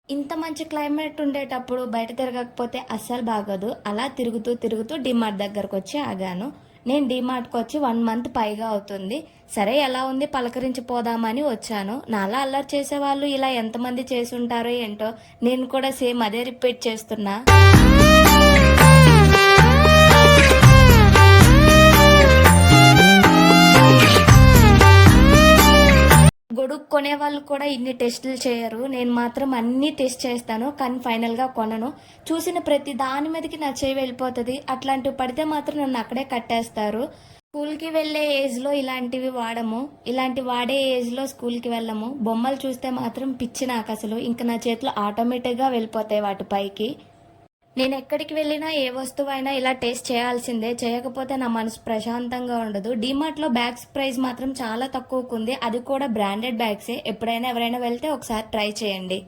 ఇంత మంచి క్లైమేట్ ఉండేటప్పుడు బయట తిరగకపోతే అస్సలు బాగోదు. అలా తిరుగుతూ, తిరుగుతూ డీమార్ట్ దగ్గరకొచ్చి ఆగాను. నేను డీమార్ట్‌కొచ్చి 1 మంత్ పైగా అవుతుంది. సరే ఎలా ఉంది పలకరించి పోదామని వచ్చాను. నాలా అల్లరి చేసేవాళ్ళు ఇలా ఎంతమంది చేసుంటారో ఏంటో! నేను కూడా సేమ్ అదే రిపీట్ చేస్తున్నా. గొడుగు కొనేవాళ్ళు కూడా ఇన్ని టెస్టులు చేయరు. నేను మాత్రం అన్నీ టెస్ట్ చేస్తాను. కానీ ఫైనల్‌గా కొనను. చూసిన ప్రతి దాని మీదకి నా చెయ్యి వెళ్ళిపోతది. అట్లాంటివి పడితే మాత్రం నన్ను అక్కడే కట్టేస్తారు. స్కూల్‌కి వెళ్ళే ఏజ్‌లో ఇలాంటివి వాడము. ఇలాంటివి వాడే ఏజ్‌లో స్కూల్‌కి వెళ్ళము. బొమ్మలు చూస్తే మాత్రం పిచ్చి నాకసలు. ఇంక నా చేతిలో ఆటోమేటిక్‌గా వెళ్ళిపోతాయి వాటి పైకి. నేనెక్కడికి వెళ్ళినా ఏ వస్తువైనా ఇలా టేస్ట్ చేయాల్సిందే. చేయకపోతే నా మనసు ప్రశాంతంగా ఉండదు. డీమార్ట్‌లో బ్యాగ్స్ ప్రైస్ మాత్రం చాలా తక్కువకుంది. అది కూడా బ్రాండెడ్ బ్యాగ్సే. ఎప్పుడైనా ఎవరైనా వెళ్తే ఒకసారి ట్రై చేయండి.